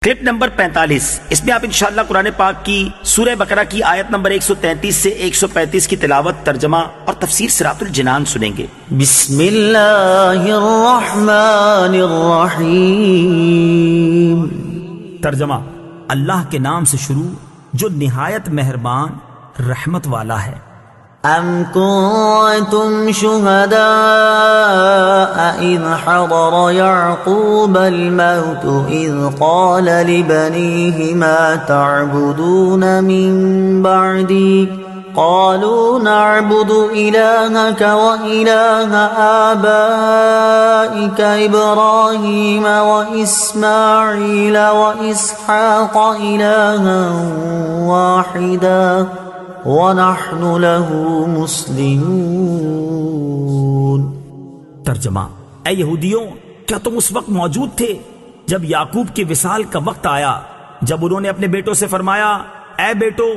Clip number 45، اس میں آپ انشاءاللہ قرآن پاک کی سورہ بقرہ کی آیت نمبر 133 سے 135 کی تلاوت، ترجمہ اور تفسیر صراط الجنان سنیں گے۔ بسم اللہ الرحمن الرحیم۔ ترجمہ: اللہ کے نام سے شروع جو نہایت مہربان رحمت والا ہے۔ ام کنتم شہداء اذ حضر یعقوب الموت اذ قال لبنیہ ما تعبدون من بعدی قالوا نعبد إلهك وإله آبائك إبراهيم وإسماعيل وإسحاق إلها واحدا وَنَحْنُ لَهُ مُسْلِمُونَ۔ ترجمہ: اے یہودیوں، کیا تم اس وقت موجود تھے جب یعقوب کے وصال کا وقت آیا، جب انہوں نے اپنے بیٹوں سے فرمایا اے بیٹو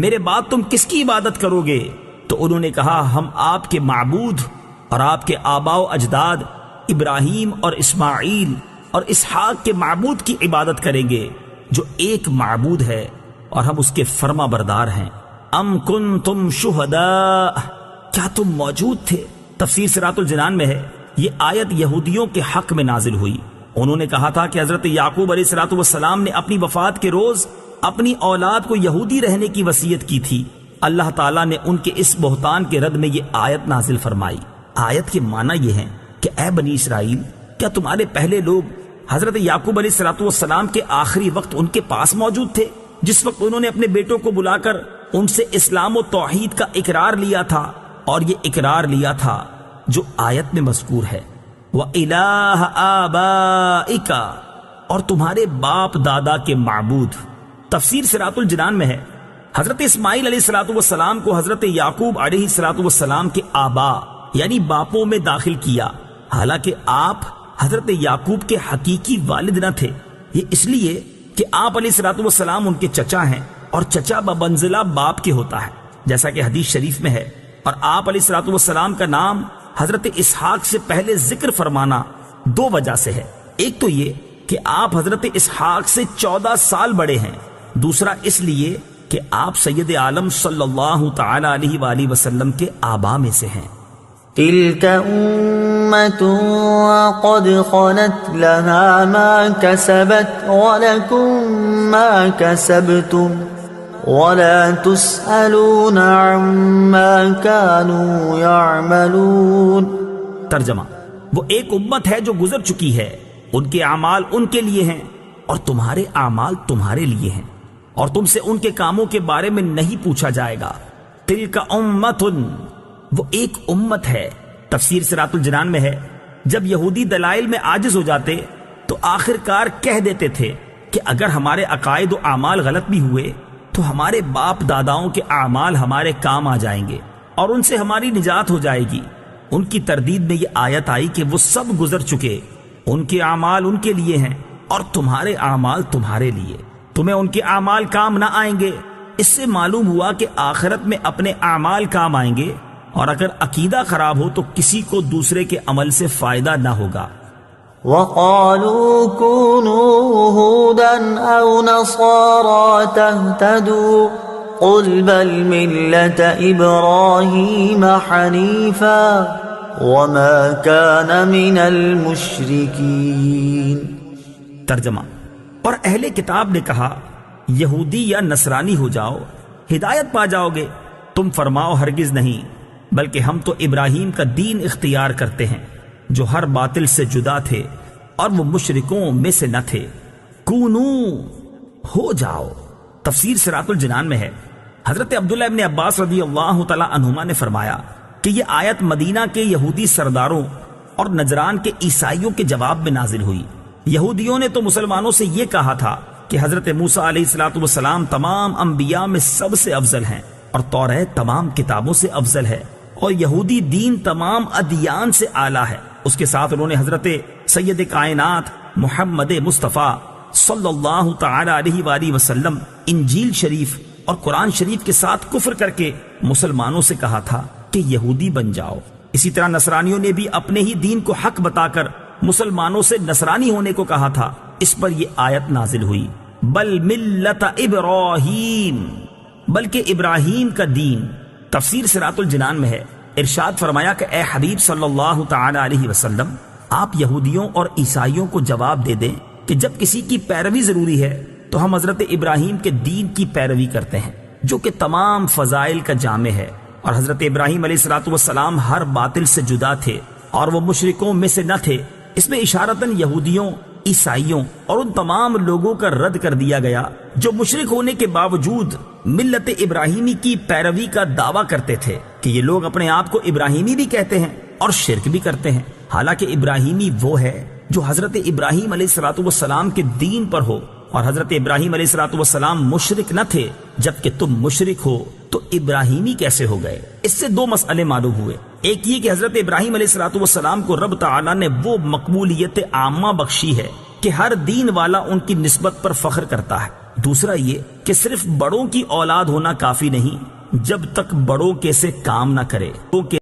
میرے بعد تم کس کی عبادت کرو گے؟ تو انہوں نے کہا ہم آپ کے معبود اور آپ کے آباء و اجداد ابراہیم اور اسماعیل اور اسحاق کے معبود کی عبادت کریں گے جو ایک معبود ہے اور ہم اس کے فرما بردار ہیں۔ ام کنتم شہداء، کیا تم موجود تھے؟ تفسیر صراط الجنان میں ہے یہ آیت یہودیوں کے حق میں نازل ہوئی۔ انہوں نے کہا تھا کہ حضرت یعقوب علیہ السلام نے اپنی وفات کے روز اپنی اولاد کو یہودی رہنے کی وصیت کی تھی۔ اللہ تعالیٰ نے ان کے اس بہتان کے رد میں یہ آیت نازل فرمائی۔ آیت کے معنی یہ ہیں کہ اے بنی اسرائیل، کیا تمہارے پہلے لوگ حضرت یعقوب علیہ السلام کے آخری وقت ان کے پاس موجود تھے، جس وقت انہوں نے اپنے بیٹوں کو بلا کر ان سے اسلام و توحید کا اقرار لیا تھا، اور یہ اقرار لیا تھا جو آیت میں مذکور ہے وَإِلَٰهَ آبَائِكَ، اور تمہارے باپ دادا کے معبود۔ تفسیر صراط الجنان میں ہے حضرت اسماعیل علیہ السلام کو حضرت یعقوب علیہ السلام کے آبا یعنی باپوں میں داخل کیا، حالانکہ آپ حضرت یعقوب کے حقیقی والد نہ تھے۔ یہ اس لیے کہ آپ علیہ السلام ان کے چچا ہیں، اور چچا بمنزلہ باپ کے ہوتا ہے، جیسا کہ حدیث شریف میں ہے۔ اور آپ علیہ السلام کا نام حضرت اسحاق سے پہلے ذکر فرمانا دو وجہ سے ہے۔ ایک تو یہ کہ آپ حضرت اسحاق سے 14 سال بڑے ہیں، دوسرا اس لیے کہ آپ سید عالم صلی اللہ تعالی علیہ وآلہ وسلم کے آبا میں سے ہیں۔ تلك أمة قد خلت لها ما كسبت ولكم ما كسبتم ولا تسألون عما كانوا يعملون۔ ترجمہ: وہ ایک امت ہے جو گزر چکی ہے، ان کے اعمال ان کے لیے ہیں اور تمہارے اعمال تمہارے لیے ہیں، اور تم سے ان کے کاموں کے بارے میں نہیں پوچھا جائے گا۔ تلک امت، وہ ایک امت ہے۔ تفسیر صراط الجنان میں ہے جب یہودی دلائل میں عاجز ہو جاتے تو آخر کار کہہ دیتے تھے کہ اگر ہمارے عقائد و اعمال غلط بھی ہوئے تو ہمارے باپ داداؤں کے اعمال ہمارے کام آ جائیں گے اور ان سے ہماری نجات ہو جائے گی۔ ان کی تردید میں یہ آیت آئی کہ وہ سب گزر چکے، ان کے اعمال ان کے لیے ہیں اور تمہارے اعمال تمہارے لیے، تمہیں ان کے اعمال کام نہ آئیں گے۔ اس سے معلوم ہوا کہ آخرت میں اپنے اعمال کام آئیں گے، اور اگر عقیدہ خراب ہو تو کسی کو دوسرے کے عمل سے فائدہ نہ ہوگا۔ وَقَالُوا كُونُوا هُودًا أَوْ نَصَارَىٰ تَهْتَدُوا قُلْ بَلْ مِلَّةَ إِبْرَاهِيمَ حَنِيفًا وَمَا كَانَ مِنَ الْمُشْرِكِينَ۔ ترجمہ: اور اہل کتاب نے کہا یہودی یا نصرانی ہو جاؤ، ہدایت پا جاؤ گے۔ تم فرماؤ ہرگز نہیں، بلکہ ہم تو ابراہیم کا دین اختیار کرتے ہیں جو ہر باطل سے جدا تھے اور وہ مشرکوں میں سے نہ تھے۔ کونو، ہو جاؤ۔ تفسیر صراط الجنان میں ہے حضرت عبداللہ ابن عباس رضی اللہ تعالی عنہما نے فرمایا کہ یہ آیت مدینہ کے یہودی سرداروں اور نجران کے عیسائیوں کے جواب میں نازل ہوئی۔ یہودیوں نے تو مسلمانوں سے یہ کہا تھا کہ حضرت موسیٰ علیہ السلام تمام انبیاء میں سب سے افضل ہیں، اور توریت تمام کتابوں سے افضل ہے، اور یہودی دین تمام ادیان سے اعلیٰ ہے۔ اس کے ساتھ انہوں نے حضرت سید کائنات محمد مصطفیٰ صلی اللہ تعالی علیہ وآلہ وسلم، انجیل شریف اور قرآن شریف کے ساتھ کفر کر کے مسلمانوں سے کہا تھا کہ یہودی بن جاؤ۔ اسی طرح نصرانیوں نے بھی اپنے ہی دین کو حق بتا کر مسلمانوں سے نصرانی ہونے کو کہا تھا، اس پر یہ آیت نازل ہوئی، بل ملت ابراہیم، بلکہ ابراہیم کا دین۔ تفسیر صراط الجنان میں ہے، ارشاد فرمایا کہ اے حبیب صلی اللہ تعالی علیہ وسلم، آپ یہودیوں اور عیسائیوں کو جواب دے دیں کہ جب کسی کی پیروی ضروری ہے تو ہم حضرت ابراہیم کے دین کی پیروی کرتے ہیں جو کہ تمام فضائل کا جامع ہے، اور حضرت ابراہیم علیہ الصلوۃ والسلام ہر باطل سے جدا تھے اور وہ مشرکوں میں سے نہ تھے۔ اس میں اشارتاً یہودیوں، عیسائیوں اور ان تمام لوگوں کا رد کر دیا گیا جو مشرک ہونے کے باوجود ملت ابراہیمی کی پیروی کا دعویٰ کرتے تھے کہ یہ لوگ اپنے آپ کو ابراہیمی بھی کہتے ہیں اور شرک بھی کرتے ہیں، حالانکہ ابراہیمی وہ ہے جو حضرت ابراہیم علیہ الصلوۃ والسلام کے دین پر ہو، اور حضرت ابراہیم علیہ الصلوۃ والسلام مشرک نہ تھے۔ جبکہ تم مشرک ہو تو ابراہیمی کیسے ہو گئے؟ اس سے دو مسئلے معلوم ہوئے، ایک یہ کہ حضرت ابراہیم علیہ الصلوۃ والسلام کو رب تعالیٰ نے وہ مقبولیت عامہ بخشی ہے کہ ہر دین والا ان کی نسبت پر فخر کرتا ہے۔ دوسرا یہ کہ صرف بڑوں کی اولاد ہونا کافی نہیں جب تک بڑوں کے سے کام نہ کرے،